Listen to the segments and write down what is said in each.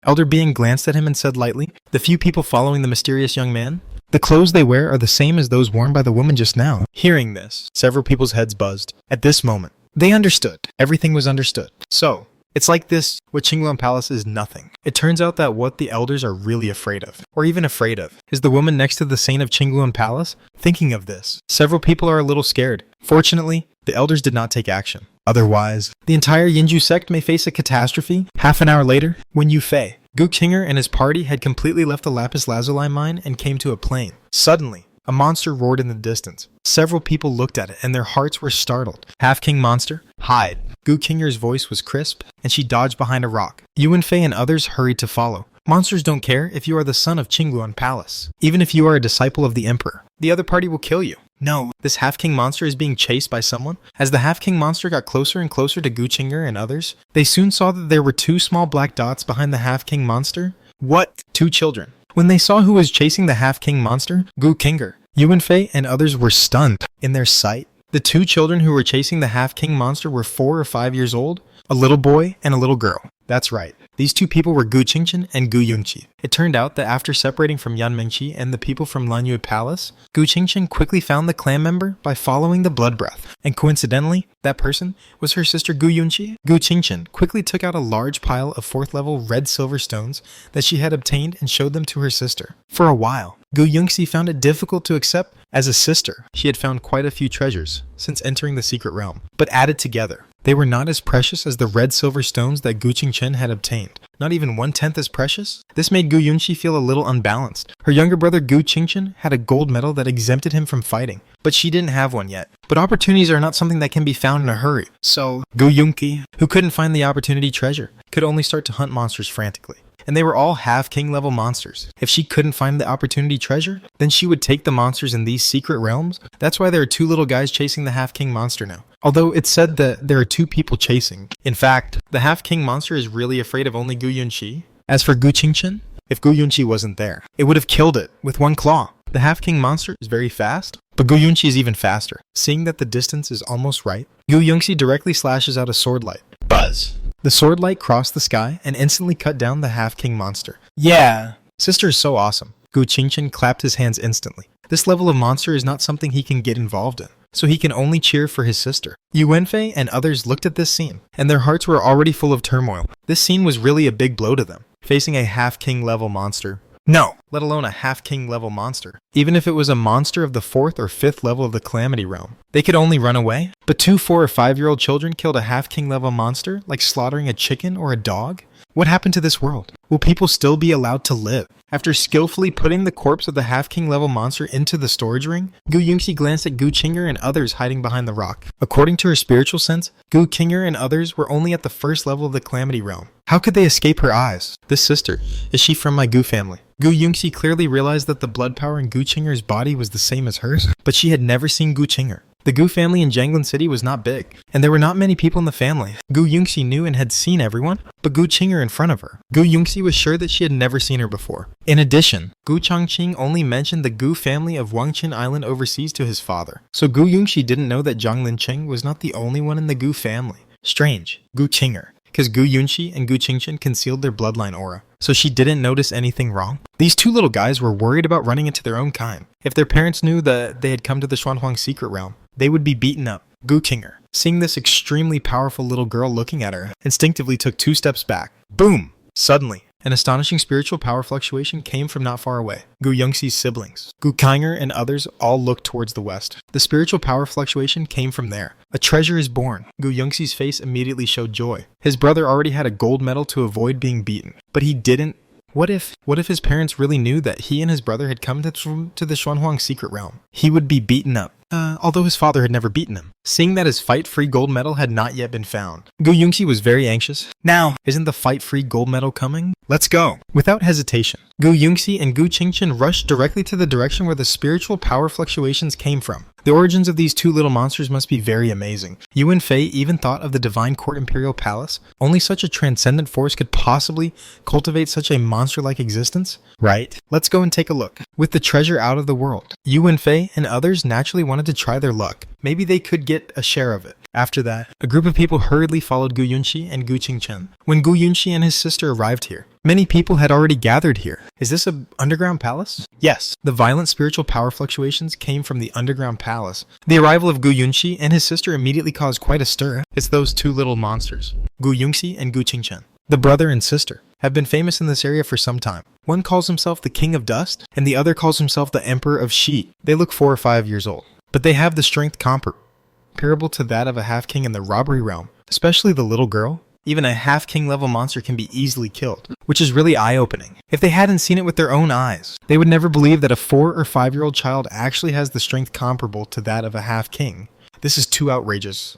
Elder being glanced at him and said lightly, "The few people following the mysterious young man? The clothes they wear are the same as those worn by the woman just now." Hearing this, several people's heads buzzed. At this moment, they understood. Everything was understood. So, it's like this, what Qingluan Palace is nothing. It turns out that what the elders are really afraid of, or even afraid of, is the woman next to the saint of Qingluan Palace. Thinking of this, several people are a little scared. Fortunately, the elders did not take action. Otherwise, the entire Yinju sect may face a catastrophe. Half an hour later, when Yu Fei, Gu Qinger and his party had completely left the lapis lazuli mine and came to a plain. Suddenly, a monster roared in the distance. Several people looked at it and their hearts were startled. "Half-King monster, hide." Gu Qinger's voice was crisp and she dodged behind a rock. Yuan Fei and others hurried to follow. Monsters don't care if you are the son of Qingluan Palace. Even if you are a disciple of the emperor, the other party will kill you. No, this half-king monster is being chased by someone. As the half-king monster got closer and closer to Gu Qinger and others, they soon saw that there were two small black dots behind the half-king monster. What? Two children. When they saw who was chasing the half-king monster, Gu Qinger, Yuan Fei, and others were stunned. In their sight, the two children who were chasing the half-king monster were 4 or 5 years old, a little boy and a little girl. That's right. These two people were Gu Qingchen and Gu Yunqi. It turned out that after separating from Yan Mingqi and the people from Lanyue Palace, Gu Qingchen quickly found the clan member by following the blood breath. And coincidentally, that person was her sister Gu Yunqi. Gu Qingchen quickly took out a large pile of 4th level red silver stones that she had obtained and showed them to her sister. For a while, Gu Yunqi found it difficult to accept as a sister. She had found quite a few treasures since entering the secret realm, but added together, they were not as precious as the red silver stones that Gu Qingchen had obtained. Not even 1/10 as precious? This made Gu Yunqi feel a little unbalanced. Her younger brother Gu Qingchen had a gold medal that exempted him from fighting, but she didn't have one yet. But opportunities are not something that can be found in a hurry. So, Gu Yunqi, who couldn't find the opportunity treasure, could only start to hunt monsters frantically. And they were all half-king level monsters. If she couldn't find the opportunity treasure, then she would take the monsters in these secret realms. That's why there are 2 little guys chasing the half-king monster now. Although it's said that there are 2 people chasing. In fact, the half-king monster is really afraid of only Gu Yunqi. As for Gu Qingchen, if Gu Yunqi wasn't there, it would have killed it with 1 claw. The half-king monster is very fast, but Gu Yunqi is even faster. Seeing that the distance is almost right, Gu Yunqi directly slashes out a sword light. Buzz! The sword light crossed the sky and instantly cut down the half-king monster. Yeah! Sister is so awesome. Gu Qingchen clapped his hands instantly. This level of monster is not something he can get involved in, so he can only cheer for his sister. Yu Wenfei and others looked at this scene, and their hearts were already full of turmoil. This scene was really a big blow to them, facing a half-king level monster. No, let alone a half-king level monster. Even if it was a monster of the 4th or 5th level of the Calamity Realm, they could only run away. But 2 4 or 5-year-old children killed a half-king level monster like slaughtering a chicken or a dog? What happened to this world? Will people still be allowed to live? After skillfully putting the corpse of the half-king level monster into the storage ring, Gu Yunqi glanced at Gu Qinger and others hiding behind the rock. According to her spiritual sense, Gu Qinger and others were only at the 1st level of the Calamity Realm. How could they escape her eyes? This sister, is she from my Gu family? Gu Yunqi clearly realized that the blood power in Gu Qinger's body was the same as hers, but she had never seen Gu Qinger. The Gu family in Jianglan City was not big, and there were not many people in the family. Gu Yunqi knew and had seen everyone, but Gu Qinger in front of her. Gu Yunqi was sure that she had never seen her before. In addition, Gu Changqing only mentioned the Gu family of Wangqin Island overseas to his father, so Gu Yunqi didn't know that Zhang Linqing was not the only one in the Gu family. Strange. Gu Qinger. Because Gu Yunqi and Gu Qingchen concealed their bloodline aura, so she didn't notice anything wrong. These 2 little guys were worried about running into their own kind. If their parents knew that they had come to the Xuanhuang secret realm, they would be beaten up. Gu Qinger, seeing this extremely powerful little girl looking at her, instinctively took 2 steps back. Boom! Suddenly, an astonishing spiritual power fluctuation came from not far away. Gu Yunxi's siblings, Gu Qinger and others all looked towards the west. The spiritual power fluctuation came from there. A treasure is born. Gu Yunxi's face immediately showed joy. His brother already had a gold medal to avoid being beaten, but he didn't. What if his parents really knew that he and his brother had come to the Xuanhuang secret realm? He would be beaten up. Although his father had never beaten him. Seeing that his fight-free gold medal had not yet been found, Gu Yunxi was very anxious. Now, isn't the fight-free gold medal coming? Let's go! Without hesitation, Gu Yunxi and Gu Qingchen rushed directly to the direction where the spiritual power fluctuations came from. The origins of these 2 little monsters must be very amazing. Yuan Fei even thought of the Divine Court Imperial Palace. Only such a transcendent force could possibly cultivate such a monster-like existence. Right? Let's go and take a look. With the treasure out of the world, Yuan Fei and others naturally wanted to try their luck. Maybe they could get a share of it. After that, a group of people hurriedly followed Gu Yunqi and Gu Qingchen. When Gu Yunqi and his sister arrived here, Many people had already gathered here. Is this an underground palace? Yes. The violent spiritual power fluctuations came from the underground palace. The arrival of Gu Yunxi and his sister immediately caused quite a stir. It's those two little monsters, Gu Yunxi and Gu Qingchen. The brother and sister have been famous in this area for some time. One calls himself the King of Dust, and the other calls himself the Emperor of Shi. They look 4 or 5 years old, but they have the strength comparable to that of a half-king in the robbery realm, especially the little girl. Even a half-king level monster can be easily killed, which is really eye-opening. If they hadn't seen it with their own eyes, they would never believe that a 4 or 5-year-old child actually has the strength comparable to that of a half-king. This is too outrageous.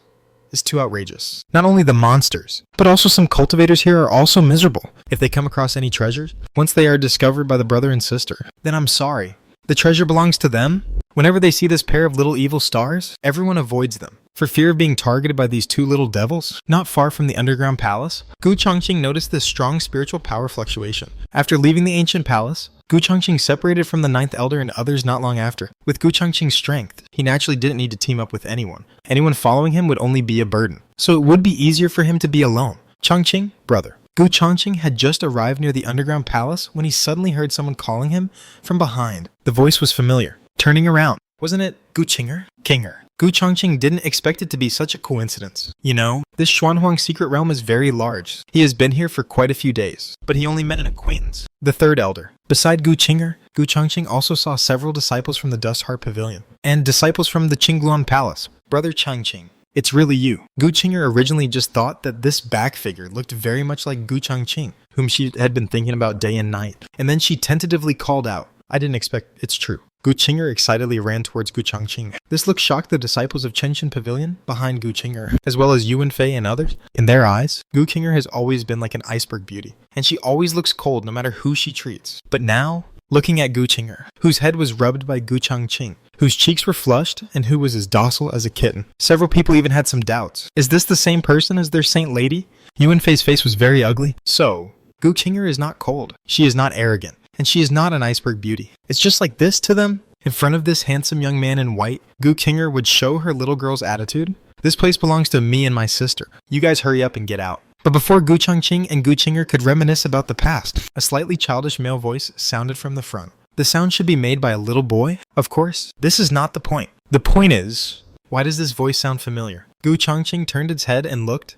Is too outrageous. Not only the monsters, but also some cultivators here are also miserable. If they come across any treasures, once they are discovered by the brother and sister, then I'm sorry. The treasure belongs to them. Whenever they see this pair of little evil stars, everyone avoids them. For fear of being targeted by these two little devils, not far from the underground palace, Gu Changqing noticed this strong spiritual power fluctuation. After leaving the ancient palace, Gu Changqing separated from the ninth elder and others not long after. With Gu Changqing's strength, he naturally didn't need to team up with anyone. Anyone following him would only be a burden. So it would be easier for him to be alone. Changqing, brother. Gu Changqing had just arrived near the underground palace when he suddenly heard someone calling him from behind. The voice was familiar. Turning around, wasn't it Gu Qinger? Kinger. Gu Changqing didn't expect it to be such a coincidence. You know, this Xuanhuang secret realm is very large. He has been here for quite a few days, but he only met an acquaintance. The third elder. Beside Gu Qinger, Gu Changqing also saw several disciples from the Dust Heart Pavilion, and disciples from the Qingluan Palace. Brother Changqing, it's really you. Gu Qinger originally just thought that this back figure looked very much like Gu Changqing, whom she had been thinking about day and night, and then she tentatively called out. I didn't expect it's true. Gu Qinger excitedly ran towards Gu Changqing. This look shocked the disciples of Chenshin Pavilion behind Gu Qinger, as well as Yuan Fei and others. In their eyes, Gu Qinger has always been like an iceberg beauty, and she always looks cold no matter who she treats. But now, looking at Gu Qinger, whose head was rubbed by Gu Changqing, whose cheeks were flushed, and who was as docile as a kitten. Several people even had some doubts. Is this the same person as their saint lady? Yuan Fei's face was very ugly. So, Gu Qinger is not cold. She is not arrogant. And she is not an iceberg beauty. It's just like this to them. In front of this handsome young man in white, Gu Qinger would show her little girl's attitude. This place belongs to me and my sister. You guys hurry up and get out. But before Gu Changqing and Gu Qinger could reminisce about the past, a slightly childish male voice sounded from the front. The sound should be made by a little boy? Of course, this is not the point. The point is, why does this voice sound familiar? Gu Changqing turned its head and looked.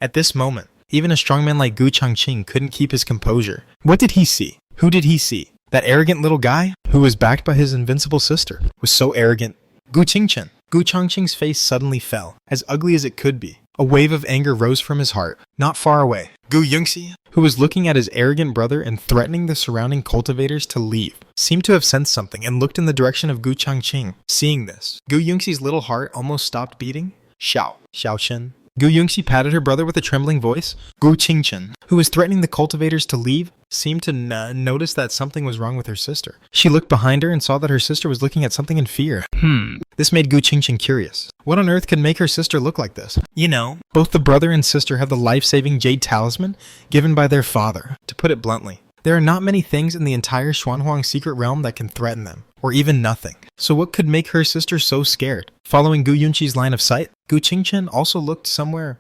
At this moment, even a strong man like Gu Changqing couldn't keep his composure. What did he see? Who did he see? That arrogant little guy, who was backed by his invincible sister, was so arrogant. Gu Qingchen. Gu Changqing's face suddenly fell, as ugly as it could be. A wave of anger rose from his heart. Not far away, Gu Yunxi, who was looking at his arrogant brother and threatening the surrounding cultivators to leave, seemed to have sensed something and looked in the direction of Gu Changqing. Seeing this, Gu Yunxi's little heart almost stopped beating. Xiaochen. Gu Yunxi patted her brother with a trembling voice. Gu Qingchen, who was threatening the cultivators to leave, seemed to notice that something was wrong with her sister. She looked behind her and saw that her sister was looking at something in fear. This made Gu Qingchen curious. What on earth could make her sister look like this? You know, both the brother and sister have the life-saving jade talisman given by their father. To put it bluntly, there are not many things in the entire Xuanhuang secret realm that can threaten them, or even nothing. So what could make her sister so scared? Following Gu Yunxi's line of sight, Gu Qingchen also looked somewhere.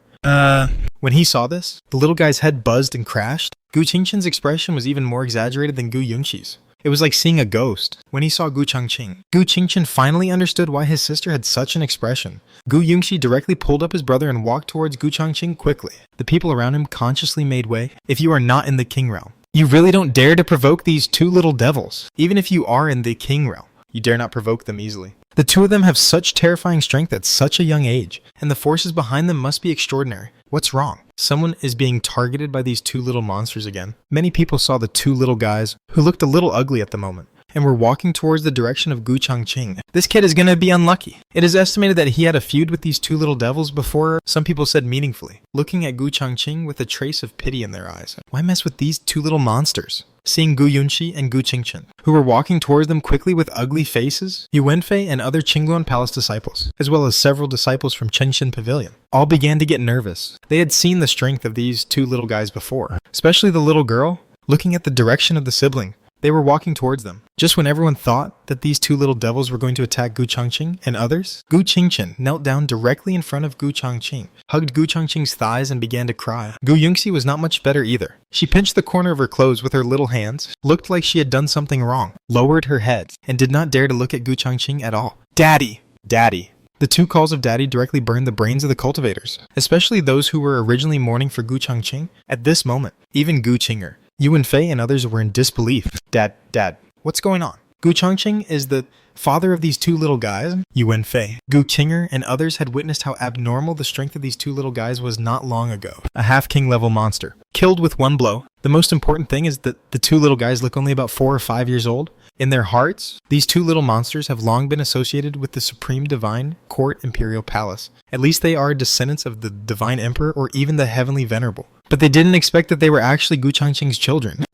When he saw this, the little guy's head buzzed and crashed. Gu Qingchen's expression was even more exaggerated than Gu Yunxi's. It was like seeing a ghost. When he saw Gu Changqing, Gu Qingchen finally understood why his sister had such an expression. Gu Yunxi directly pulled up his brother and walked towards Gu Changqing quickly. The people around him consciously made way. If you are not in the king realm, you really don't dare to provoke these two little devils. Even if you are in the king realm, you dare not provoke them easily. The two of them have such terrifying strength at such a young age, and the forces behind them must be extraordinary. What's wrong? Someone is being targeted by these two little monsters again. Many people saw the two little guys, who looked a little ugly at the moment, and were walking towards the direction of Gu Changqing. This kid is gonna be unlucky. It is estimated that he had a feud with these two little devils before, some people said meaningfully, looking at Gu Changqing with a trace of pity in their eyes. Why mess with these two little monsters? Seeing Gu Yunxi and Gu Qingchen, who were walking towards them quickly with ugly faces, Yuan Fei and other Qingluan Palace disciples, as well as several disciples from Chenshin Pavilion, all began to get nervous. They had seen the strength of these two little guys before, especially the little girl. Looking at the direction of the sibling, They were walking towards them. Just when everyone thought that these two little devils were going to attack Gu Changqing and others, Gu Qingchen knelt down directly in front of Gu Changqing, hugged Gu Changqing's thighs and began to cry. Gu Yongxi was not much better either. She pinched the corner of her clothes with her little hands, looked like she had done something wrong, lowered her head, and did not dare to look at Gu Changqing at all. Daddy! Daddy! The two calls of daddy directly burned the brains of the cultivators, especially those who were originally mourning for Gu Changqing. At this moment, even Gu Qinger, Yu Wenfei, and others were in disbelief. Dad, what's going on? Gu Changqing is the father of these two little guys. Yu Wenfei, Gu Qinger, and others had witnessed how abnormal the strength of these two little guys was not long ago. A half-king level monster, killed with one blow. The most important thing is that the two little guys look only about 4 or 5 years old. In their hearts, these two little monsters have long been associated with the Supreme Divine Court Imperial Palace. At least they are descendants of the Divine Emperor or even the Heavenly Venerable. But they didn't expect that they were actually Gu Changqing's children.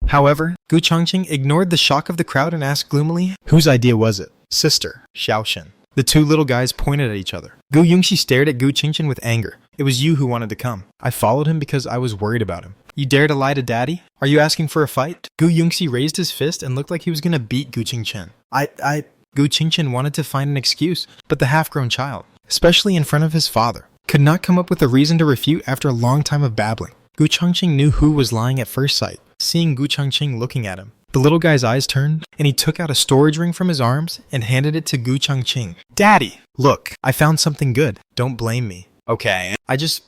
However, Gu Changqing ignored the shock of the crowd and asked gloomily, whose idea was it? Sister, Xiaoxin. The two little guys pointed at each other. Gu Yongxi stared at Gu Qingchen with anger. It was you who wanted to come. I followed him because I was worried about him. You dare to lie to daddy? Are you asking for a fight? Gu Yongxi raised his fist and looked like he was going to beat Gu Qingchen. Gu Qingchen wanted to find an excuse, but the half-grown child, especially in front of his father, could not come up with a reason to refute after a long time of babbling. Gu Changqing knew who was lying at first sight, seeing Gu Changqing looking at him. The little guy's eyes turned, and he took out a storage ring from his arms and handed it to Gu Changqing. Daddy! Look, I found something good. Don't blame me. Okay, I just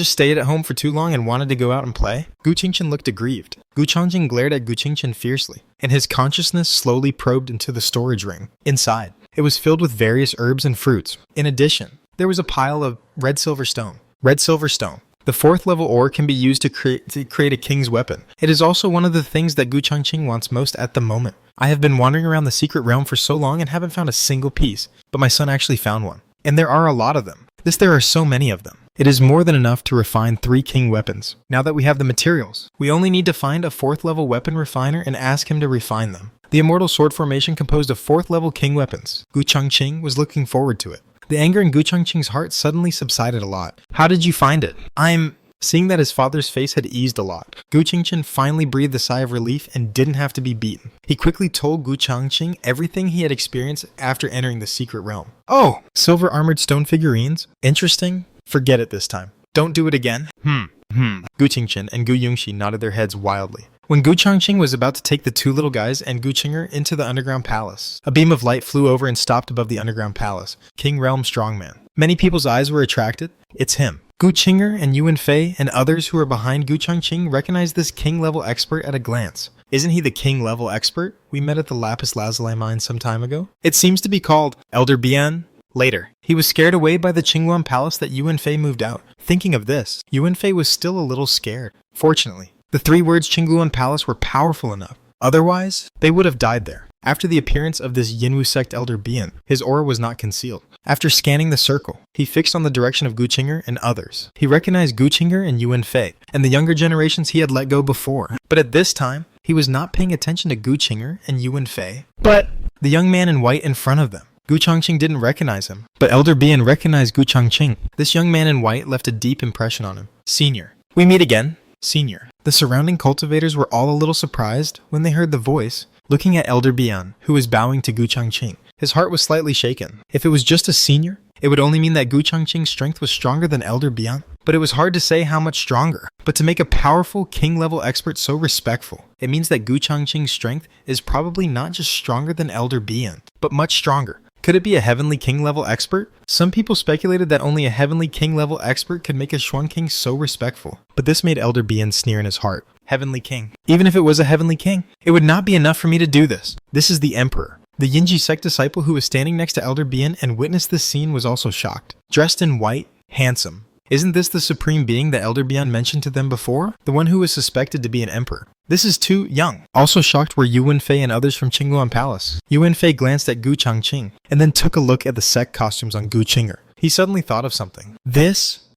stayed at home for too long and wanted to go out and play. Gu Qingchen looked aggrieved. Gu Changqing glared at Gu Qingchen fiercely, and his consciousness slowly probed into the storage ring. Inside, it was filled with various herbs and fruits. In addition, there was a pile of red silver stone. Red silver stone. The 4th level ore can be used to create a king's weapon. It is also one of the things that Gu Changqing wants most at the moment. I have been wandering around the secret realm for so long and haven't found a single piece, but my son actually found one. And there are a lot of them. There are so many of them. It is more than enough to refine 3 king weapons. Now that we have the materials, we only need to find a 4th level weapon refiner and ask him to refine them. The immortal sword formation composed of 4th level king weapons. Gu Changqing was looking forward to it. The anger in Gu Changqing's heart suddenly subsided a lot. How did you find it? Seeing that his father's face had eased a lot, Gu Qingchen finally breathed a sigh of relief and didn't have to be beaten. He quickly told Gu Changqing everything he had experienced after entering the secret realm. Oh, silver armored stone figurines? Interesting. Forget it this time. Don't do it again. Gu Qingchen and Gu Yongxi nodded their heads wildly. When Gu Changqing was about to take the two little guys and Gu Qinger into the underground palace, a beam of light flew over and stopped above the underground palace. King Realm Strongman. Many people's eyes were attracted. It's him. Gu Qinger and Yu Wenfei and others who were behind Gu Changqing recognized this king-level expert at a glance. Isn't he the king-level expert we met at the Lapis Lazuli mine some time ago? It seems to be called Elder Bian. Later, he was scared away by the Qingluan palace that Yu Wenfei moved out. Thinking of this, Yu Wenfei was still a little scared. Fortunately, the 3 words Qingluan palace were powerful enough. Otherwise, they would have died there. After the appearance of this Yinwu sect Elder Bian, his aura was not concealed. After scanning the circle, he fixed on the direction of Gu Qinger and others. He recognized Gu Qinger and Yu Wenfei, and the younger generations he had let go before. But at this time, he was not paying attention to Gu Qinger and Yu Wenfei, but the young man in white in front of them. Gu Changqing didn't recognize him, but Elder Bian recognized Gu Changqing. This young man in white left a deep impression on him. Senior. We meet again. Senior. The surrounding cultivators were all a little surprised when they heard the voice, looking at Elder Bian, who was bowing to Gu Changqing. His heart was slightly shaken. If it was just a senior, it would only mean that Gu Changqing's strength was stronger than Elder Bian. But it was hard to say how much stronger. But to make a powerful king-level expert so respectful, it means that Gu Changqing's strength is probably not just stronger than Elder Bian, but much stronger. Could it be a heavenly king-level expert? Some people speculated that only a heavenly king-level expert could make a Xuan king so respectful. But this made Elder Bian sneer in his heart. Heavenly king. Even if it was a heavenly king, it would not be enough for me to do this. This is the emperor. The Yinji sect disciple who was standing next to Elder Bian and witnessed this scene was also shocked. Dressed in white, handsome. Isn't this the supreme being that Elder Bian mentioned to them before? The one who was suspected to be an emperor. This is too young. Also shocked were Yu Wenfei and others from Qingluan Palace. Yu Wenfei glanced at Gu Changqing and then took a look at the sect costumes on Gu Qinger. He suddenly thought of something.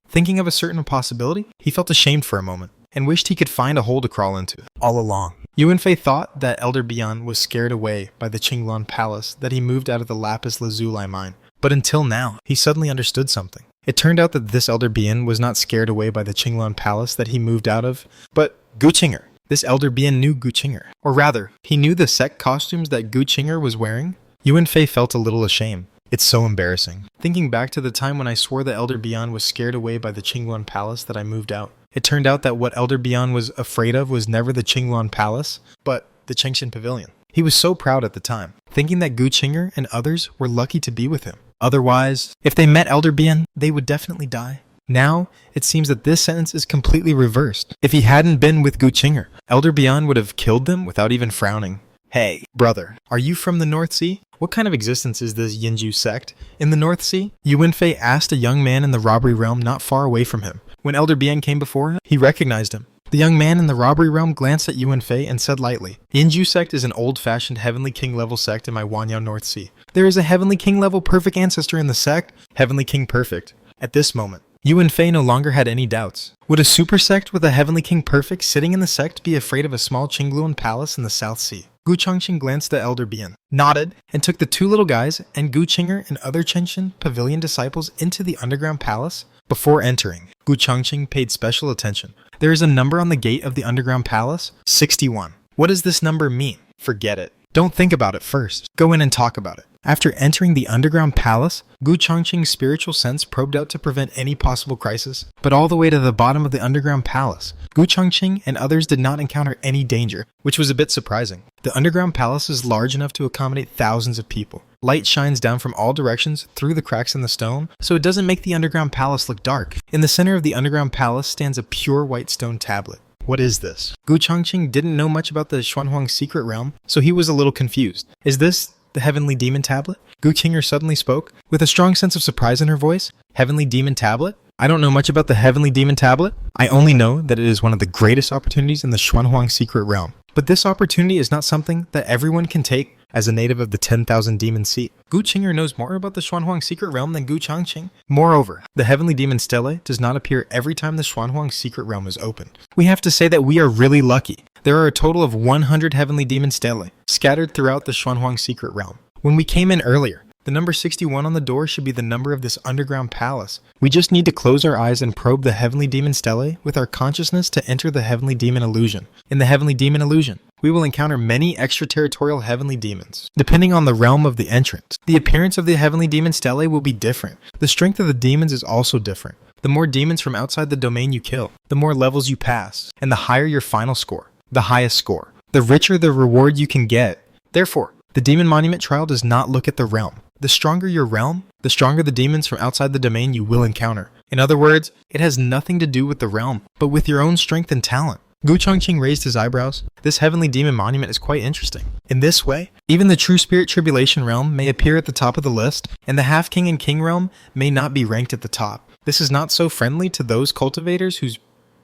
Thinking of a certain possibility, he felt ashamed for a moment and wished he could find a hole to crawl into. All along, Yu Wenfei thought that Elder Bian was scared away by the Qingluan Palace that he moved out of the Lapis Lazuli mine. But until now, he suddenly understood something. It turned out that this Elder Bian was not scared away by the Qingluan Palace that he moved out of, but Gu Qinger. This elder Bien knew Gu Qinger. Or rather, he knew the sect costumes that Gu Qinger was wearing. Yuan Fei felt a little ashamed. It's so embarrassing. Thinking back to the time when I swore the Elder Bian was scared away by the Qingluan Palace that I moved out. It turned out that what Elder Bian was afraid of was never the Qingluan Palace, but the Chengxian Pavilion. He was so proud at the time, thinking that Gu Qinger and others were lucky to be with him. Otherwise, if they met Elder Bian, they would definitely die. Now, it seems that this sentence is completely reversed. If he hadn't been with Gu Qinger, Elder Bian would have killed them without even frowning. Hey, brother, are you from the North Sea? What kind of existence is this Yinju sect? In the North Sea? Yuan Fei asked a young man in the robbery realm not far away from him. When Elder Bian came before him, he recognized him. The young man in the robbery realm glanced at Yuan Fei and said lightly, Yinju sect is an old-fashioned Heavenly King level sect in my Wanyao North Sea. There is a Heavenly King level perfect ancestor in the sect, Heavenly King perfect. At this moment, Yuan Fei no longer had any doubts. Would a super sect with a Heavenly King perfect sitting in the sect be afraid of a small Qingluan palace in the South Sea? Gu Changqing glanced at Elder Bian, nodded, and took the two little guys and Gu Qinger and other Chengxian Pavilion disciples into the underground palace. Before entering, Gu Changqing paid special attention. There is a number on the gate of the underground palace, 61. What does this number mean? Forget it. Don't think about it first. Go in and talk about it. After entering the underground palace, Gu Changqing's spiritual sense probed out to prevent any possible crisis. But all the way to the bottom of the underground palace, Gu Changqing and others did not encounter any danger, which was a bit surprising. The underground palace is large enough to accommodate thousands of people. Light shines down from all directions through the cracks in the stone, so it doesn't make the underground palace look dark. In the center of the underground palace stands a pure white stone tablet. What is this? Gu Changqing didn't know much about the Xuanhuang secret realm, so he was a little confused. Is this the Heavenly Demon Tablet? Gu Qinger suddenly spoke, with a strong sense of surprise in her voice. Heavenly Demon Tablet? I don't know much about the Heavenly Demon Tablet. I only know that it is one of the greatest opportunities in the Xuanhuang secret realm. But this opportunity is not something that everyone can take as a native of the 10,000 Demon Sea. Gu Qinger knows more about the Xuanhuang secret realm than Gu Changqing. Moreover, the Heavenly Demon Stele does not appear every time the Xuanhuang secret realm is opened. We have to say that we are really lucky. There are a total of 100 Heavenly Demon Stele scattered throughout the Xuanhuang secret realm. When we came in earlier, the number 61 on the door should be the number of this underground palace. We just need to close our eyes and probe the Heavenly Demon Stele with our consciousness to enter the Heavenly Demon Illusion. In the Heavenly Demon Illusion, we will encounter many extraterritorial heavenly demons. Depending on the realm of the entrance, the appearance of the Heavenly Demon Stele will be different. The strength of the demons is also different. The more demons from outside the domain you kill, the more levels you pass, and the higher your final score, the highest score, the richer the reward you can get. Therefore, the Demon Monument trial does not look at the realm. The stronger your realm, the stronger the demons from outside the domain you will encounter. In other words, it has nothing to do with the realm, but with your own strength and talent. Gu Changqing raised his eyebrows. This Heavenly Demon Monument is quite interesting. In this way, even the True Spirit Tribulation realm may appear at the top of the list, and the Half King and King realm may not be ranked at the top. This is not so friendly to those cultivators whose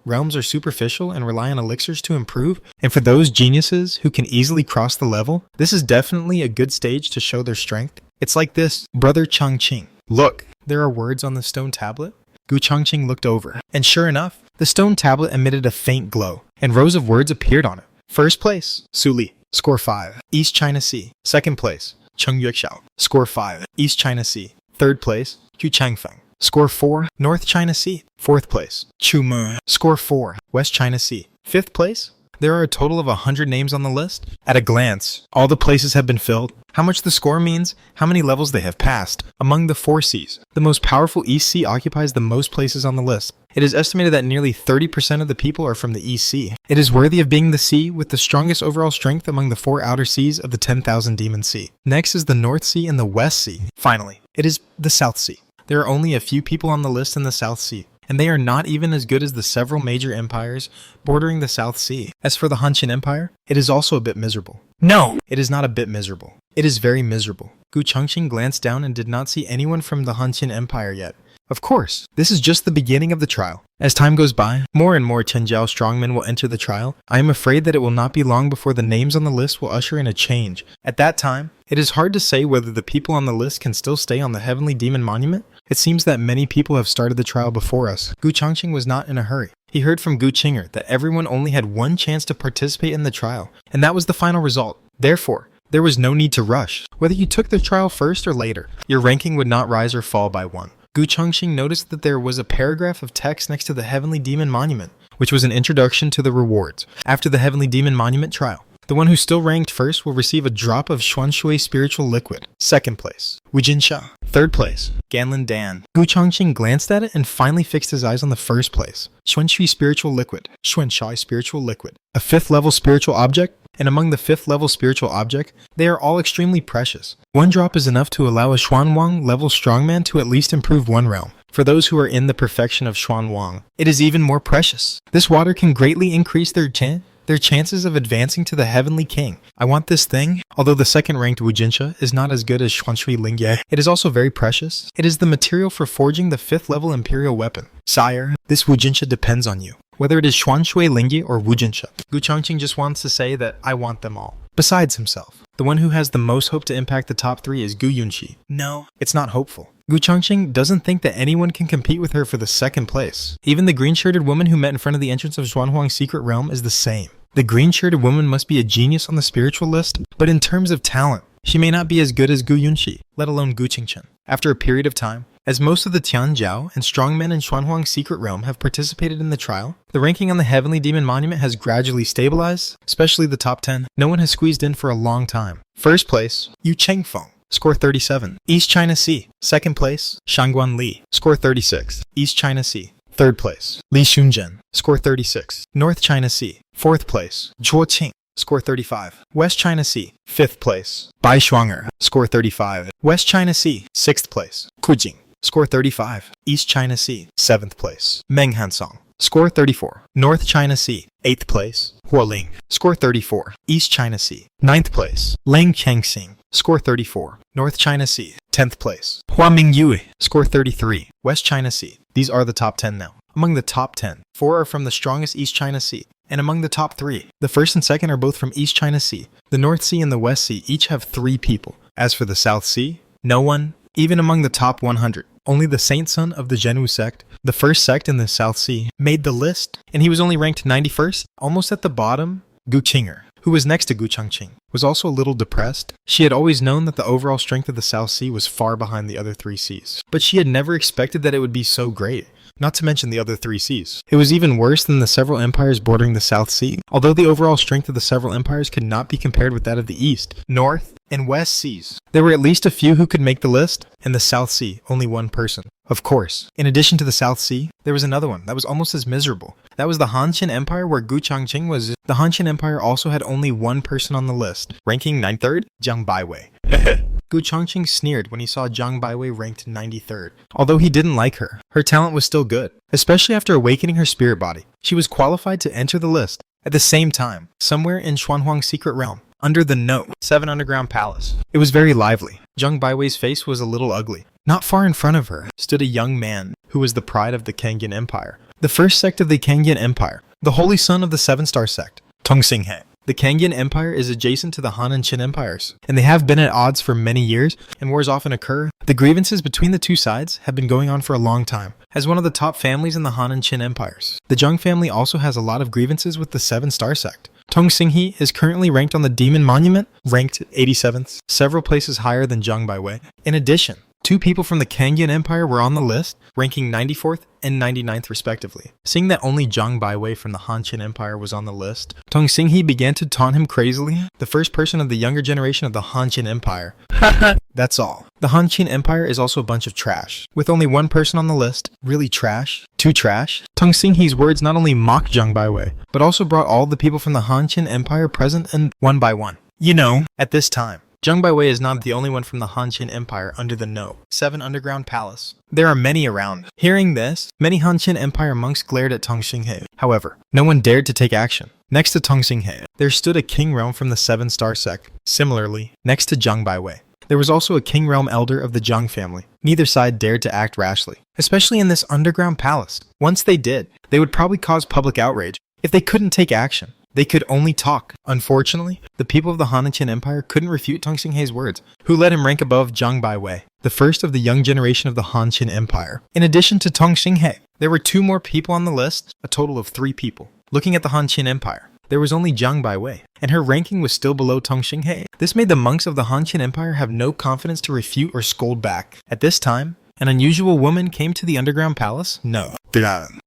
realms are superficial and rely on elixirs to improve, and for those geniuses who can easily cross the level, this is definitely a good stage to show their strength. It's like this, Brother Changqing. Look, there are words on the stone tablet. Gu Changqing looked over, and sure enough, the stone tablet emitted a faint glow, and rows of words appeared on it. First place, Su Li, score 5, East China Sea. Second place, Cheng Yuexiao, score 5, East China Sea. Third place, Hu Changfeng, score 4, North China Sea. Fourth place, Chu Me, score 4, West China Sea. Fifth place, there are a total of 100 names on the list. At a glance, all the places have been filled. How much the score means, how many levels they have passed. Among the 4 seas, the most powerful East Sea occupies the most places on the list. It is estimated that nearly 30% of the people are from the East Sea. It is worthy of being the sea with the strongest overall strength among the 4 outer seas of the 10,000 Demon Sea. Next is the North Sea and the West Sea. Finally, it is the South Sea. There are only a few people on the list in the South Sea, and they are not even as good as the several major empires bordering the South Sea. As for the Hanshin Empire, it is also a bit miserable. No, it is not a bit miserable. It is very miserable. Gu Changqing glanced down and did not see anyone from the Hanshin Empire yet. Of course, this is just the beginning of the trial. As time goes by, more and more Chenjiao strongmen will enter the trial. I am afraid that it will not be long before the names on the list will usher in a change. At that time, it is hard to say whether the people on the list can still stay on the Heavenly Demon Monument. It seems that many people have started the trial before us. Gu Changqing was not in a hurry. He heard from Gu Qinger that everyone only had one chance to participate in the trial, and that was the final result. Therefore, there was no need to rush. Whether you took the trial first or later, your ranking would not rise or fall by 1. Gu Changqing noticed that there was a paragraph of text next to the Heavenly Demon Monument. which was an introduction to the rewards. After the Heavenly Demon Monument trial, the one who still ranked first will receive a drop of Xuanshui spiritual liquid. Second place, Wu Jinsha. Third place, Ganlin Dan. Gu Chongqing glanced at it and finally fixed his eyes on the first place, Xuanshui spiritual liquid. Xuanshai spiritual liquid. A 5th level spiritual object, and among the 5th level spiritual object, they are all extremely precious. One drop is enough to allow a Xuanwang level strongman to at least improve one realm. For those who are in the perfection of Xuanwang, it is even more precious. This water can greatly increase their chances of advancing to the Heavenly King. I want this thing. Although the second ranked Wu Jinsha is not as good as Xuanshui Lingye, it is also very precious. It is the material for forging the 5th level Imperial weapon. Sire, this Wu Jinsha depends on you. Whether it is Xuanshui Lingye or Wu Jinsha, Gu Chongqing just wants to say that I want them all. Besides himself, the one who has the most hope to impact the top 3 is Gu Yunxi. No, it's not hopeful. Gu Chongqing doesn't think that anyone can compete with her for the second place. Even the green-shirted woman who met in front of the entrance of Xuanhuang's secret realm is the same. The green-shirted woman must be a genius on the spiritual list, but in terms of talent, she may not be as good as Gu Yunxi, let alone Gu Qingchen. After a period of time, as most of the Tianjiao and strongmen in Xuanhuang's secret realm have participated in the trial, the ranking on the Heavenly Demon Monument has gradually stabilized, especially the top 10. No one has squeezed in for a long time. First place, Yu Chengfeng, score 37, East China Sea. Second place, Shangguan Li, score 36, East China Sea. Third place, Li Xunzhen, score 36, North China Sea. Fourth place, Zhuo Qing, score 35, West China Sea. Fifth place, Bai Shuanger, score 35, West China Sea. Sixth place, Kujing, score 35, East China Sea. Seventh place, Meng Hansong, score 34, North China Sea. Eighth place, Hualing, score 34, East China Sea. Ninth place, Lang Chengxing, score 34, North China Sea. 10th place, Hua Mingyue, score 33, West China Sea. These are the top 10 now. Among the top 10, 4 are from the strongest East China Sea. And among the top 3, the first and second are both from East China Sea. The North Sea and the West Sea each have 3 people. As for the South Sea, no one, even among the top 100. Only the Saint Son of the Zhenwu sect, the first sect in the South Sea, made the list, and he was only ranked 91st, almost at the bottom. Gu Qinger, who was next to Gu Chongqing, was also a little depressed. She had always known that the overall strength of the South Sea was far behind the other 3 seas, but she had never expected that it would be so great. Not to mention the other 3 seas. It was even worse than the several empires bordering the South Sea, although the overall strength of the several empires could not be compared with that of the East, North, and West Seas. There were at least a few who could make the list, and the South Sea, only one person. Of course, in addition to the South Sea, there was another one that was almost as miserable. That was the Han-Qin Empire where Gu Chongqing was. The Han-Qin Empire also had only one person on the list, ranking 93rd, Jiang Baiwei. Gu Chongqing sneered when he saw Jiang Baiwei ranked 93rd. Although he didn't like her, her talent was still good, especially after awakening her spirit body. She was qualified to enter the list. At the same time, somewhere in Xuanhuang's secret realm, under the No. 7 underground palace, it was very lively. Jiang Baiwei's face was a little ugly. Not far in front of her stood a young man who was the pride of the Kangyan Empire, the first sect of the Kangyan Empire, the holy son of the 7-star sect, Tongxinghe. The Kangyan Empire is adjacent to the Han and Qin empires, and they have been at odds for many years, and wars often occur. The grievances between the two sides have been going on for a long time. As one of the top families in the Han and Qin empires, the Zheng family also has a lot of grievances with the 7-star sect. Tongxinghe is currently ranked on the Demon Monument, ranked 87th, several places higher than Jiang Baiwei. In addition, 2 people from the Kangyan Empire were on the list, ranking 94th and 99th respectively. Seeing that only Jiang Baiwei from the Han-Qin Empire was on the list, Tongxinghe began to taunt him crazily, the first person of the younger generation of the Han-Qin Empire. That's all. The Han-Qin Empire is also a bunch of trash. With only one person on the list, really trash, too trash, Tongxinghe's words not only mocked Jiang Baiwei, but also brought all the people from the Han-Qin Empire present and one by one. You know, at this time, Jiang Baiwei is not the only one from the Han-Qin Empire under the No. 7 underground palace. There are many around. Hearing this, many Han-Qin Empire monks glared at Tongxinghe. However, no one dared to take action. Next to Tongxinghe, there stood a king realm from the 7-star sect. Similarly, next to Jiang Baiwei, there was also a king realm elder of the Zheng family. Neither side dared to act rashly, especially in this underground palace. Once they did, they would probably cause public outrage. If they couldn't take action, they could only talk. Unfortunately, the people of the Han and Qin Empire couldn't refute Tongxinghe's words, who let him rank above Jiang Baiwei, the first of the young generation of the Han-Qin Empire. In addition to Tongxinghe, there were 2 more people on the list, a total of 3 people. Looking at the Han-Qin Empire, there was only Jiang Baiwei, and her ranking was still below Tongxinghe. This made the monks of the Han-Qin Empire have no confidence to refute or scold back. At this time, An unusual woman came to the underground palace? No.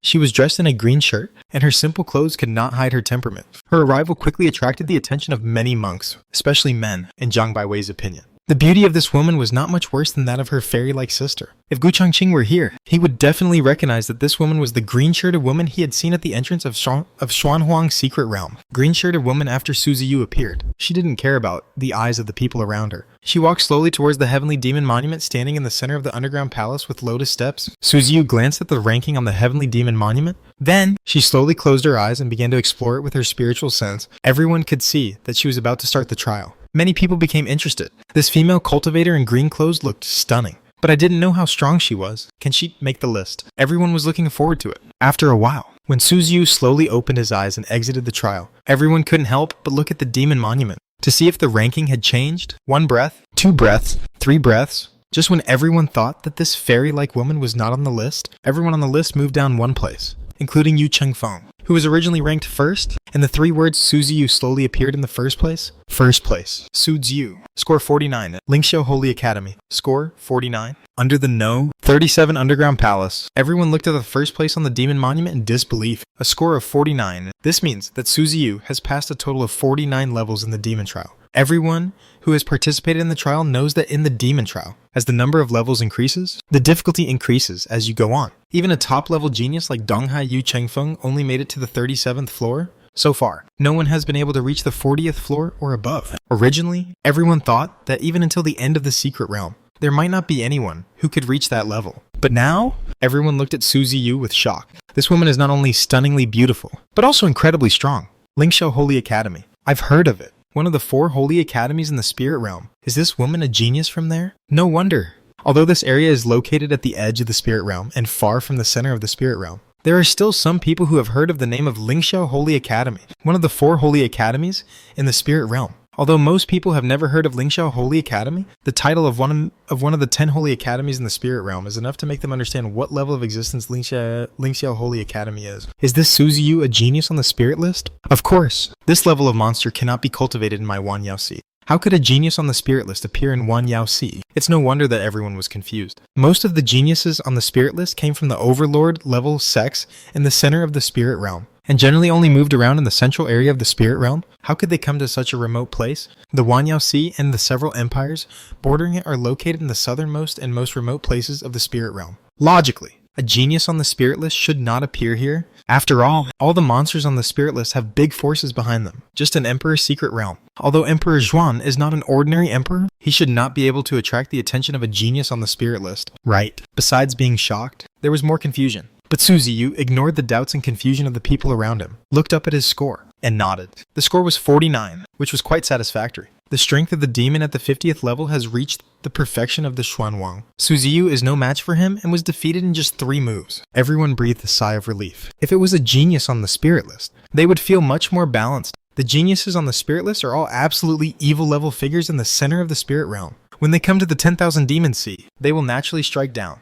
She was dressed in a green shirt, and her simple clothes could not hide her temperament. Her arrival quickly attracted the attention of many monks, especially men, in Zhang Baiwei's opinion. The beauty of this woman was not much worse than that of her fairy-like sister. If Gu Changqing were here, he would definitely recognize that this woman was the green-shirted woman he had seen at the entrance of Xuanhuang's secret realm. Green-shirted woman after Su Ziyu appeared. She didn't care about the eyes of the people around her. She walked slowly towards the Heavenly Demon Monument standing in the center of the underground palace with lotus steps. Su Ziyu glanced at the ranking on the Heavenly Demon Monument. Then, she slowly closed her eyes and began to explore it with her spiritual sense. Everyone could see that she was about to start the trial. Many people became interested. This female cultivator in green clothes looked stunning, but I didn't know how strong she was. Can she make the list? Everyone was looking forward to it. After a while, when Su Ziyu slowly opened his eyes and exited the trial, everyone couldn't help but look at the demon monument to see if the ranking had changed. 1 breath, 2 breaths, 3 breaths. Just when everyone thought that this fairy-like woman was not on the list, everyone on the list moved down 1 place, including Yu Chengfeng, who was originally ranked first, and the 3 words Su Ziyu slowly appeared in the first place. First place, Su Ziyu, score 49, Lingxiao Holy Academy, score 49. Under the No. 37 Underground Palace, everyone looked at the first place on the Demon Monument in disbelief, a score of 49. This means that Su Ziyu has passed a total of 49 levels in the Demon Trial. Everyone who has participated in the trial knows that in the Demon Trial, as the number of levels increases, the difficulty increases as you go on. Even a top-level genius like Donghai Yu Chengfeng only made it to the 37th floor. So far, no one has been able to reach the 40th floor or above. Originally, everyone thought that even until the end of the secret realm, there might not be anyone who could reach that level. But now, everyone looked at Su Ziyu with shock. This woman is not only stunningly beautiful, but also incredibly strong. Lingxiao Holy Academy. I've heard of it. One of the 4 holy academies in the spirit realm. Is this woman a genius from there? No wonder. Although this area is located at the edge of the spirit realm and far from the center of the spirit realm, there are still some people who have heard of the name of Lingxiao Holy Academy, one of the 4 holy academies in the spirit realm. Although most people have never heard of Lingxiao Holy Academy, the title of one of the 10 holy academies in the spirit realm is enough to make them understand what level of existence Lingxiao Holy Academy is. Is this Su Ziyu a genius on the spirit list? Of course, this level of monster cannot be cultivated in my Wanyao Sea. How could a genius on the spirit list appear in Wanyao Sea? It's no wonder that everyone was confused. Most of the geniuses on the spirit list came from the overlord level sects in the center of the spirit realm, and generally only moved around in the central area of the spirit realm. How could they come to such a remote place? The Wanyao Sea and the several empires bordering it are located in the southernmost and most remote places of the spirit realm. Logically, a genius on the spirit list should not appear here. After all the monsters on the spirit list have big forces behind them. Just an emperor's secret realm. Although Emperor Zhuan is not an ordinary emperor, he should not be able to attract the attention of a genius on the spirit list. Right. Besides being shocked, there was more confusion. But Su Ziyu ignored the doubts and confusion of the people around him, looked up at his score, and nodded. The score was 49, which was quite satisfactory. The strength of the demon at the 50th level has reached the perfection of the Xuanhuang. Su Ziyu is no match for him and was defeated in just 3 moves. Everyone breathed a sigh of relief. If it was a genius on the spirit list, they would feel much more balanced. The geniuses on the spirit list are all absolutely evil level figures in the center of the spirit realm. When they come to the 10,000 Demon Sea, they will naturally strike down.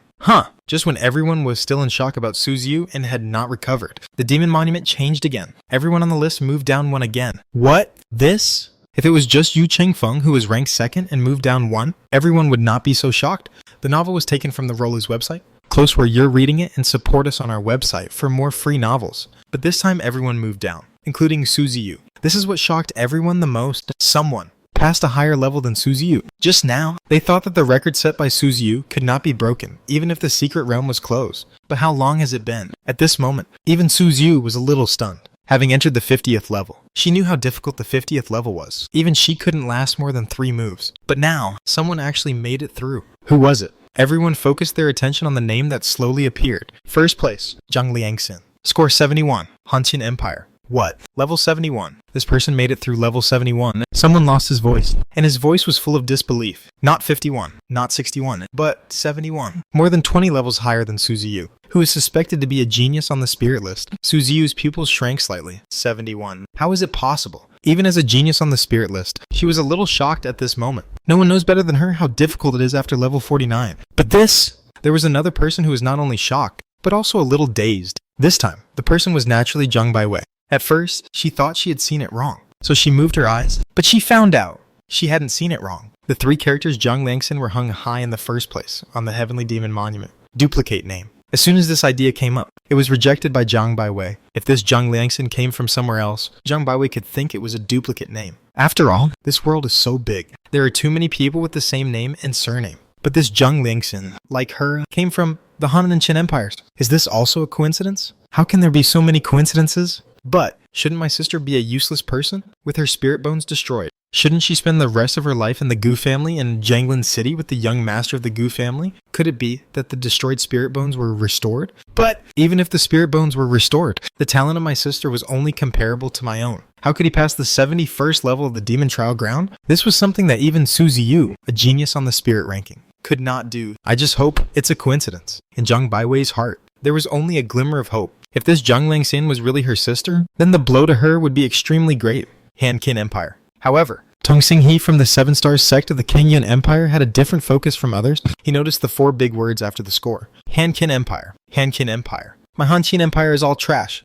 Just when everyone was still in shock about Su Ziyu and had not recovered, the Demon Monument changed again. Everyone on the list moved down 1 again. What? This? If it was just Yu Chengfeng who was ranked 2nd and moved down 1, everyone would not be so shocked. The novel was taken from the Rollu's website. Close where you're reading it and support us on our website for more free novels. But this time everyone moved down, including Su Ziyu. This is what shocked everyone the most. Someone passed a higher level than Su Ziyu. Just now, they thought that the record set by Su Ziyu could not be broken, even if the secret realm was closed. But how long has it been? At this moment, even Su Ziyu was a little stunned. Having entered the 50th level, she knew how difficult the 50th level was. Even she couldn't last more than 3 moves. But now, someone actually made it through. Who was it? Everyone focused their attention on the name that slowly appeared. First place, Zhang Liangxin. Score 71, Hanqin Empire. What? Level 71. This person made it through level 71. Someone lost his voice, and his voice was full of disbelief. Not 51, not 61, but 71. More than 20 levels higher than Su Ziyu, who is suspected to be a genius on the spirit list. Su Ziyu's pupils shrank slightly. 71. How is it possible? Even as a genius on the spirit list, she was a little shocked at this moment. No one knows better than her how difficult it is after level 49. But this! There was another person who was not only shocked, but also a little dazed. This time, the person was naturally Zhang Baiwei. At first, she thought she had seen it wrong, so she moved her eyes, but she found out she hadn't seen it wrong. The three characters Zhang Liangxin were hung high in the first place on the Heavenly Demon Monument. Duplicate name. As soon as this idea came up, it was rejected by Zhang Baiwei. If this Zhang Liangxin came from somewhere else, Zhang Baiwei could think it was a duplicate name. After all, this world is so big. There are too many people with the same name and surname. But this Zhang Liangxin, like her, came from the Han and Qin empires. Is this also a coincidence? How can there be so many coincidences? But shouldn't my sister be a useless person with her spirit bones destroyed? Shouldn't she spend the rest of her life in the Gu family in Jianglan City with the young master of the Gu family? Could it be that the destroyed spirit bones were restored? But even if the spirit bones were restored, the talent of my sister was only comparable to my own. How could he pass the 71st level of the demon trial ground? This was something that even Su Ziyu, a genius on the spirit ranking, could not do. I just hope it's a coincidence. In Zhang Baiwei's heart, there was only a glimmer of hope. If this Zhang Liangxin was really her sister, then the blow to her would be extremely great. Han Qin Empire. However, Tong Xinghe from the Seven Stars sect of the Kengyun Empire had a different focus from others. He noticed the four big words after the score. Han Qin Empire. Han Qin Empire. My Han Qin Empire is all trash.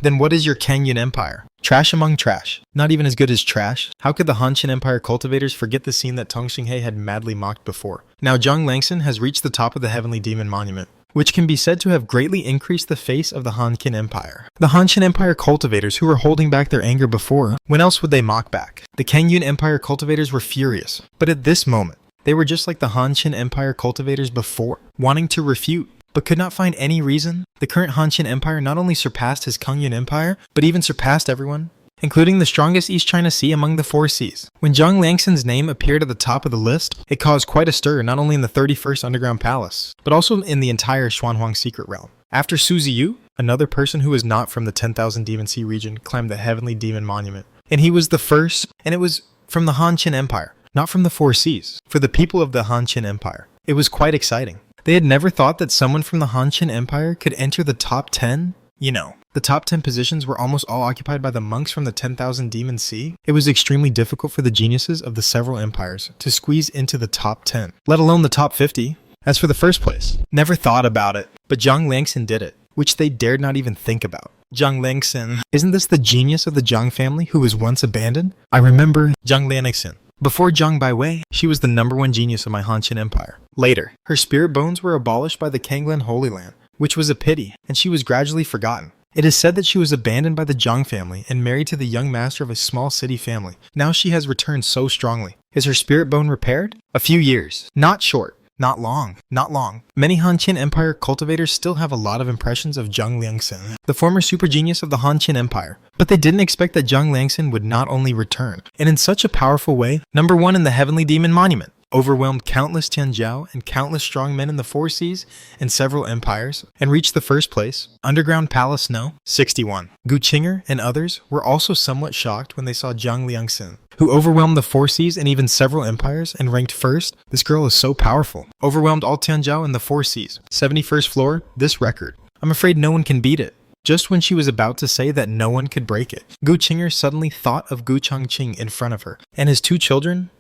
Then what is your Kengyun Empire? Trash among trash. Not even as good as trash. How could the Han Qin Empire cultivators forget the scene that Tong Xinghe had madly mocked before? Now Zhang Liangxin has reached the top of the Heavenly Demon Monument, which can be said to have greatly increased the face of the Han Qin Empire. The Han Qin Empire cultivators who were holding back their anger before, when else would they mock back? The Kengyun Empire cultivators were furious, but at this moment, they were just like the Han Qin Empire cultivators before, wanting to refute, but could not find any reason. The current Han Qin Empire not only surpassed his Kengyun Empire, but even surpassed everyone, including the strongest East China Sea among the four seas. When Zhang Liangxin's name appeared at the top of the list, it caused quite a stir not only in the 31st Underground Palace, but also in the entire Xuanhuang Secret Realm. After Su Ziyu, another person who was not from the 10,000 Demon Sea region climbed the Heavenly Demon Monument. And he was the first, and it was from the Han Qin Empire, not from the four seas. For the people of the Han Qin Empire, it was quite exciting. They had never thought that someone from the Han Qin Empire could enter the top 10. You know, the top 10 positions were almost all occupied by the monks from the 10,000 Demon Sea. It was extremely difficult for the geniuses of the several empires to squeeze into the top 10, let alone the top 50. As for the first place, never thought about it, but Zhang Liangxin did it, which they dared not even think about. Zhang Liangxin, isn't this the genius of the Zhang family who was once abandoned? I remember Zhang Liangxin. Before Zhang Baiwei, she was the #1 genius of my Han Qin Empire. Later, her spirit bones were abolished by the Kanglan Holy Land, which was a pity, and she was gradually forgotten. It is said that she was abandoned by the Zhang family and married to the young master of a small city family. Now she has returned so strongly. Is her spirit bone repaired? A few years. Not short. Not long. Not long. Many Han Qin Empire cultivators still have a lot of impressions of Zhang Liangxin, the former super genius of the Han Qin Empire. But they didn't expect that Zhang Liangxin would not only return, and in such a powerful way, #1 in the Heavenly Demon Monument, overwhelmed countless Tianjiao and countless strong men in the four seas and several empires, and reached the first place. Underground Palace No. 61. Gu Qinger and others were also somewhat shocked when they saw Zhang Liangxin, who overwhelmed the four seas and even several empires and ranked first. This girl is so powerful. Overwhelmed all Tianjiao and the four seas. 71st floor, this record. I'm afraid no one can beat it. Just when she was about to say that no one could break it, Gu Qinger suddenly thought of Gu Changqing in front of her, and his two children.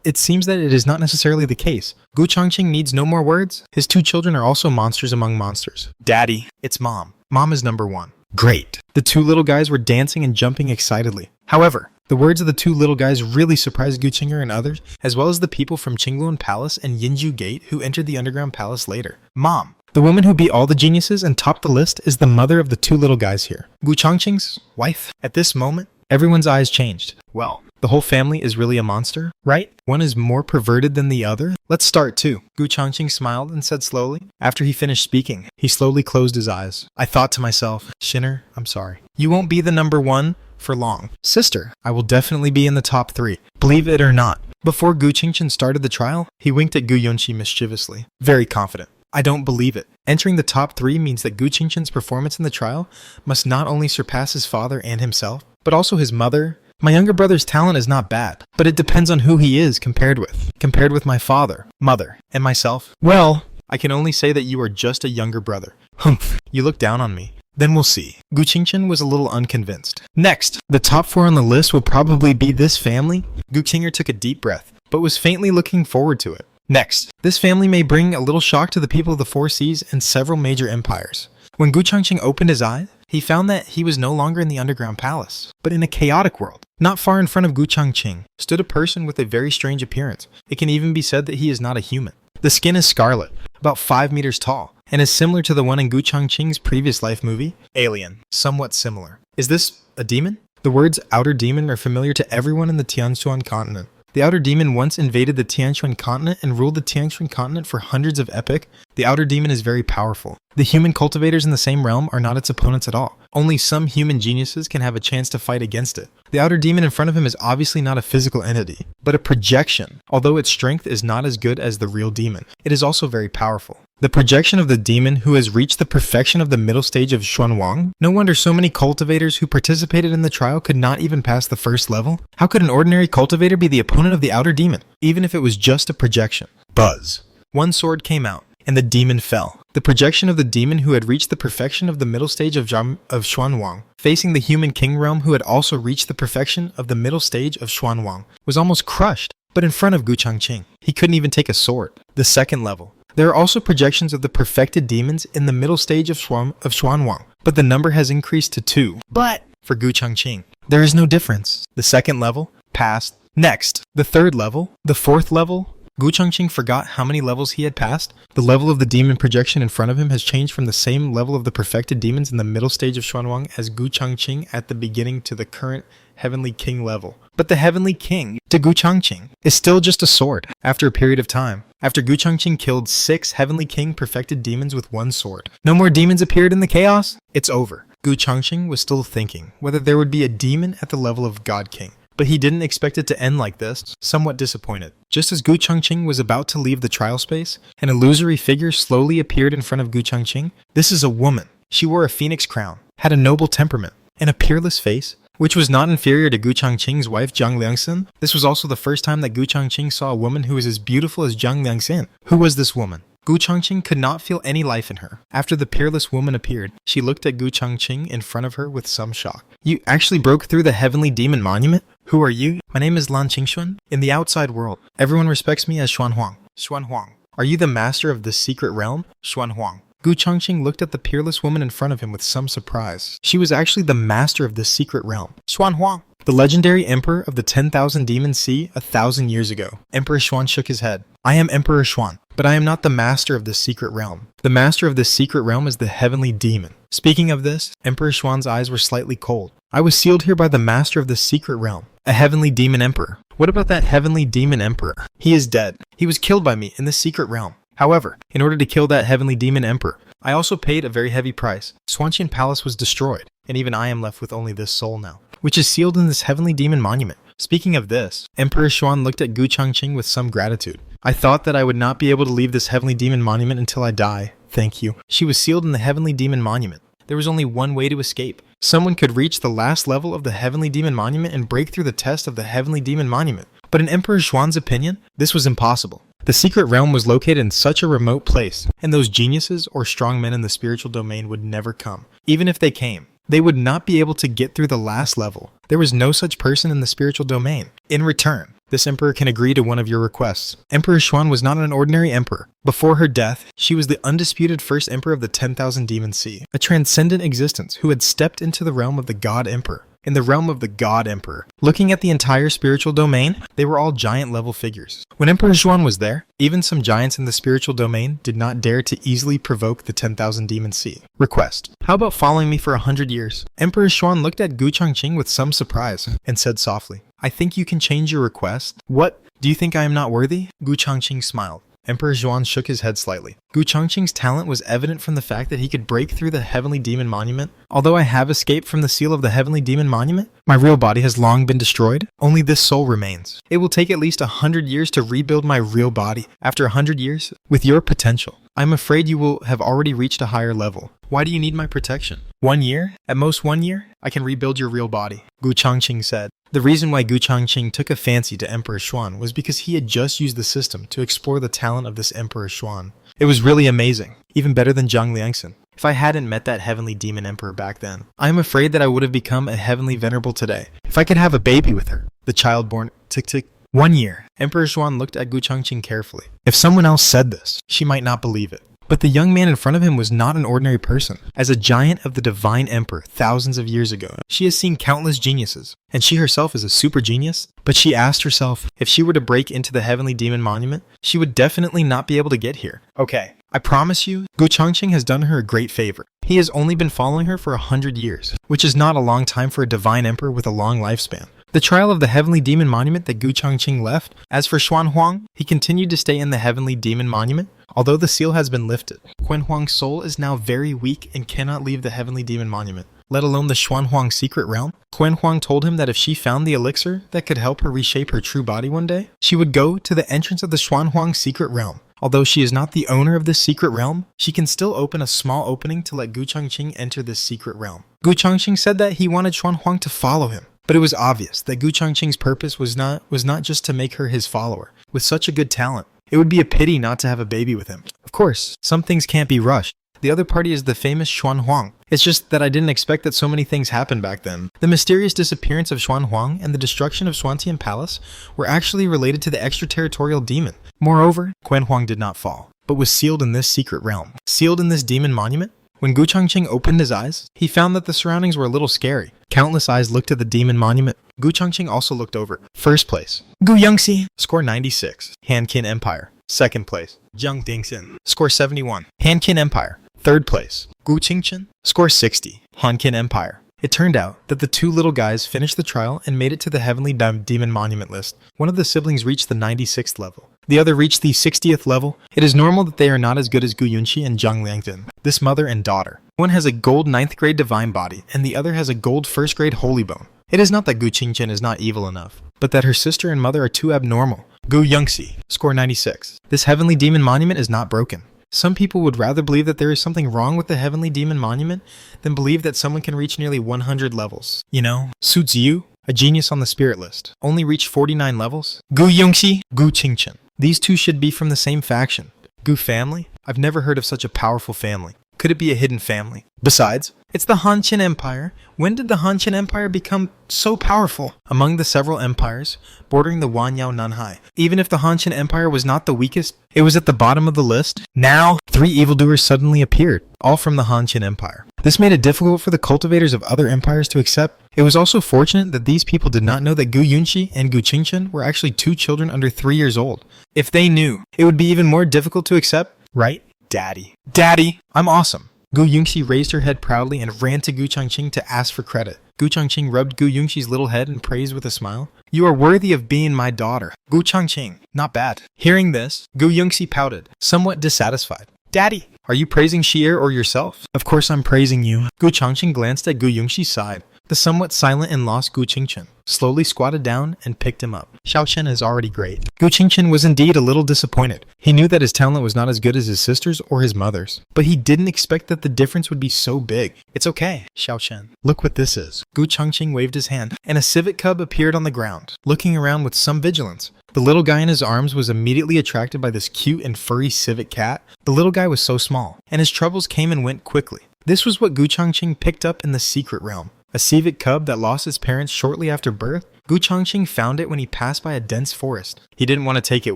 It seems that it is not necessarily the case. Gu Changqing needs no more words. His two children are also monsters among monsters. Daddy, it's Mom. Mom is #1. Great. The two little guys were dancing and jumping excitedly. However, the words of the two little guys really surprised Gu Qinger and others, as well as the people from Qingluan Palace and Yinju Gate who entered the Underground Palace later. Mom. The woman who beat all the geniuses and topped the list is the mother of the two little guys here. Gu Changqing's wife. At this moment, everyone's eyes changed. Well, the whole family is really a monster, right? One is more perverted than the other. Let's start too. Gu Changqing smiled and said slowly. After he finished speaking, he slowly closed his eyes. I thought to myself, Shinner, I'm sorry. You won't be the #1 for long. Sister, I will definitely be in the top 3. Believe it or not. Before Gu Qingchen started the trial, he winked at Gu Yunqi mischievously. Very confident. I don't believe it. Entering the top 3 means that Gu Qingchen's performance in the trial must not only surpass his father and himself, but also his mother. My younger brother's talent is not bad, but it depends on who he is compared with. Compared with my father, mother, and myself. Well, I can only say that you are just a younger brother. Humph, you look down on me. Then we'll see. Gu Qingchen was a little unconvinced. Next, the top 4 on the list will probably be this family. Gu Qinger took a deep breath, but was faintly looking forward to it. Next, this family may bring a little shock to the people of the four seas and several major empires. When Gu Changqing opened his eyes, he found that he was no longer in the Underground Palace, but in a chaotic world. Not far in front of Gu Changqing stood a person with a very strange appearance. It can even be said that he is not a human. The skin is scarlet, about 5 meters tall, and is similar to the one in Gu Changqing's previous life movie, Alien. Somewhat similar. Is this a demon? The words outer demon are familiar to everyone in the Tianshuan continent. The outer demon once invaded the Tianshuan continent and ruled the Tianshuan continent for hundreds of epoch. The outer demon is very powerful. The human cultivators in the same realm are not its opponents at all. Only some human geniuses can have a chance to fight against it. The outer demon in front of him is obviously not a physical entity, but a projection. Although its strength is not as good as the real demon, it is also very powerful. The projection of the demon who has reached the perfection of the middle stage of Xuanwang. No wonder so many cultivators who participated in the trial could not even pass the first level. How could an ordinary cultivator be the opponent of the outer demon, even if it was just a projection? Buzz. One sword came out, and the demon fell. The projection of the demon who had reached the perfection of the middle stage of Xuanwang, facing the human king realm who had also reached the perfection of the middle stage of Xuanwang, was almost crushed, but in front of Gu Changqing. He couldn't even take a sword. The second level. There are also projections of the perfected demons in the middle stage of Xuanwang, but the number has increased to 2. But for Gu Changqing, there is no difference. The second level passed. Next, the third level, the fourth level. Gu Changqing forgot how many levels he had passed. The level of the demon projection in front of him has changed from the same level of the perfected demons in the middle stage of Xuanwang as Gu Changqing at the beginning to the current Heavenly King level. But the Heavenly King, to Gu Changqing, is still just a sword. After a period of time, after Gu Changqing killed 6 Heavenly King perfected demons with 1 sword, no more demons appeared in the chaos. It's over. Gu Changqing was still thinking whether there would be a demon at the level of God King. But he didn't expect it to end like this, somewhat disappointed. Just as Gu Changqing was about to leave the trial space, an illusory figure slowly appeared in front of Gu Changqing. This is a woman. She wore a phoenix crown, had a noble temperament, and a peerless face, which was not inferior to Gu Changqing's wife Zhang Liangxin. This was also the first time that Gu Changqing saw a woman who was as beautiful as Zhang Liangxin. Who was this woman? Gu Changqing could not feel any life in her. After the peerless woman appeared, she looked at Gu Changqing in front of her with some shock. You actually broke through the Heavenly Demon Monument? Who are you? My name is Lan Qingxuan. In the outside world, everyone respects me as Xuanhuang. Xuanhuang. Are you the master of this secret realm? Xuanhuang. Gu Changqing looked at the peerless woman in front of him with some surprise. She was actually the master of this secret realm. Xuanhuang. The legendary emperor of the 10,000 Demon Sea 1,000 years ago. Emperor Xuan shook his head. I am Emperor Xuan, but I am not the master of this secret realm. The master of this secret realm is the Heavenly Demon. Speaking of this, Emperor Xuan's eyes were slightly cold. I was sealed here by the master of this secret realm, a Heavenly Demon Emperor. What about that Heavenly Demon Emperor? He is dead. He was killed by me in this secret realm. However, in order to kill that Heavenly Demon Emperor, I also paid a very heavy price. Xuanqian Palace was destroyed, and even I am left with only this soul now, which is sealed in this Heavenly Demon Monument. Speaking of this, Emperor Xuan looked at Gu Changqing with some gratitude. I thought that I would not be able to leave this Heavenly Demon Monument until I die. Thank you. She was sealed in the Heavenly Demon Monument. There was only one way to escape. Someone could reach the last level of the Heavenly Demon Monument and break through the test of the Heavenly Demon Monument. But in Emperor Xuan's opinion, this was impossible. The secret realm was located in such a remote place, and those geniuses or strong men in the spiritual domain would never come. Even if they came, they would not be able to get through the last level. There was no such person in the spiritual domain. In return, this emperor can agree to one of your requests. Emperor Xuan was not an ordinary emperor. Before her death, she was the undisputed first emperor of the 10,000 Demon Sea, a transcendent existence who had stepped into the realm of the God Emperor. In the realm of the God Emperor, looking at the entire spiritual domain, they were all giant level figures. When Emperor Xuan was there, even some giants in the spiritual domain did not dare to easily provoke the 10,000 Demon Sea. Request. How about following me for 100 years? Emperor Xuan looked at Gu Changqing with some surprise and said softly, I think you can change your request. What? Do you think I am not worthy? Gu Changqing smiled. Emperor Xuan shook his head slightly. Gu Changqing's talent was evident from the fact that he could break through the Heavenly Demon Monument. Although I have escaped from the seal of the Heavenly Demon Monument, my real body has long been destroyed. Only this soul remains. It will take at least 100 years to rebuild my real body. After 100 years, with your potential, I'm afraid you will have already reached a higher level. Why do you need my protection? 1 year? At most 1 year? I can rebuild your real body, Gu Changqing said. The reason why Gu Changqing took a fancy to Emperor Xuan was because he had just used the system to explore the talent of this Emperor Xuan. It was really amazing, even better than Zhang Liangxin. If I hadn't met that Heavenly Demon Emperor back then, I am afraid that I would have become a Heavenly Venerable today. If I could have a baby with her, the child born tick. 1 year. Emperor Xuan looked at Gu Changqing carefully. If someone else said this, she might not believe it. But the young man in front of him was not an ordinary person. As a giant of the divine emperor thousands of years ago, she has seen countless geniuses, and she herself is a super genius. But she asked herself, if she were to break into the heavenly demon monument, she would definitely not be able to get here. Okay, I promise you, Gu Changqing has done her a great favor. He has only been following her for 100 years, which is not a long time for a divine emperor with a long lifespan. The trial of the heavenly demon monument that Gu Changqing left. As for Xuan Huang, he continued to stay in the heavenly demon monument, although the seal has been lifted. Quen Huang's soul is now very weak and cannot leave the heavenly demon monument, let alone the Xuan Huang secret realm. Quen Huang told him that if she found the elixir that could help her reshape her true body one day, she would go to the entrance of the Xuan Huang secret realm. Although she is not the owner of this secret realm, she can still open a small opening to let Gu Changqing enter this secret realm. Gu Changqing said that he wanted Xuan Huang to follow him, but it was obvious that Gu Changqing's purpose was not just to make her his follower. With such a good talent, it would be a pity not to have a baby with him. Of course, some things can't be rushed. The other party is the famous Xuan Huang. It's just that I didn't expect that so many things happened back then. The mysterious disappearance of Xuan Huang and the destruction of Xuantian Palace were actually related to the extraterritorial demon. Moreover, Quen Huang did not fall, but was sealed in this secret realm. Sealed in this demon monument? When Gu Changqing opened his eyes, he found that the surroundings were a little scary. Countless eyes looked at the demon monument. Gu Changqing also looked over. First place, Gu Yongxi, score 96, Hanqin Empire. Second place, Jiang Dingxin, score 71, Hanqin Empire. Third place, Gu Qingchen, score 60, Hanqin Empire. It turned out that the two little guys finished the trial and made it to the heavenly demon monument list. One of the siblings reached the 96th level. The other reached the 60th level. It is normal that they are not as good as Gu Yunqi and Jiang Liangzhen, this mother and daughter. One has a gold 9th grade divine body, and the other has a gold 1st grade holy bone. It is not that Gu Qingchen is not evil enough, but that her sister and mother are too abnormal. Gu Yongxi, score 96. This heavenly demon monument is not broken. Some people would rather believe that there is something wrong with the heavenly demon monument than believe that someone can reach nearly 100 levels. You know, Su Ziyu, a genius on the spirit list, only reached 49 levels. Gu Yongxi, Gu Qingchen. These two should be from the same faction. Gu family? I've never heard of such a powerful family. Could it be a hidden family? Besides, it's the Hanqin Empire. When did the Hanqin Empire become so powerful? Among the several empires bordering the Wanyao Nanhai, even if the Hanqin Empire was not the weakest, it was at the bottom of the list. Now, 3 evildoers suddenly appeared, all from the Hanqin Empire. This made it difficult for the cultivators of other empires to accept. It was also fortunate that these people did not know that Gu Yunqi and Gu Qingchen were actually 2 children under 3 years old. If they knew, it would be even more difficult to accept, right? Daddy. Daddy, I'm awesome. Gu Yongxi raised her head proudly and ran to Gu Changqing to ask for credit. Gu Changqing rubbed Gu Yongxi's little head and praised with a smile. You are worthy of being my daughter. Gu Changqing, not bad. Hearing this, Gu Yongxi pouted, somewhat dissatisfied. Daddy, are you praising Xi'er or yourself? Of course I'm praising you. Gu Changqing glanced at Gu Yongxi's side. The somewhat silent and lost Gu Qingchen slowly squatted down and picked him up. Xiao Chen is already great. Gu Qingchen was indeed a little disappointed. He knew that his talent was not as good as his sister's or his mother's, but he didn't expect that the difference would be so big. It's okay, Xiao Chen. Look what this is. Gu Changqing waved his hand, and a civet cub appeared on the ground, looking around with some vigilance. The little guy in his arms was immediately attracted by this cute and furry civet cat. The little guy was so small, and his troubles came and went quickly. This was what Gu Changqing picked up in the secret realm. A civet cub that lost its parents shortly after birth. Gu Changqing found it when he passed by a dense forest. He didn't want to take it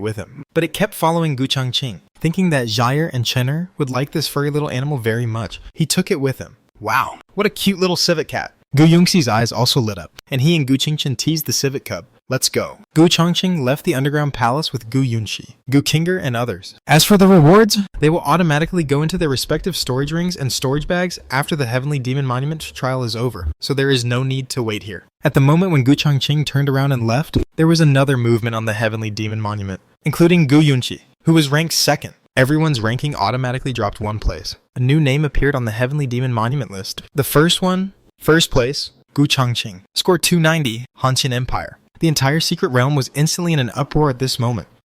with him, but it kept following Gu Changqing. Thinking that Xi'er and Chener would like this furry little animal very much, he took it with him. Wow, what a cute little civet cat. Gu Yongxi's eyes also lit up, and he and Gu Qingchen teased the civet cub. Let's go. Gu Changqing left the underground palace with Gu Yunqi, Gu Qinger, and others. As for the rewards, they will automatically go into their respective storage rings and storage bags after the Heavenly Demon Monument trial is over, so there is no need to wait here. At the moment when Gu Changqing turned around and left, there was another movement on the Heavenly Demon Monument, including Gu Yunqi, who was ranked second. Everyone's ranking automatically dropped 1 place. A new name appeared on the Heavenly Demon Monument list. The first place, Gu Changqing, scored 290, Hanqin Empire. The entire secret realm was instantly in an uproar at this moment.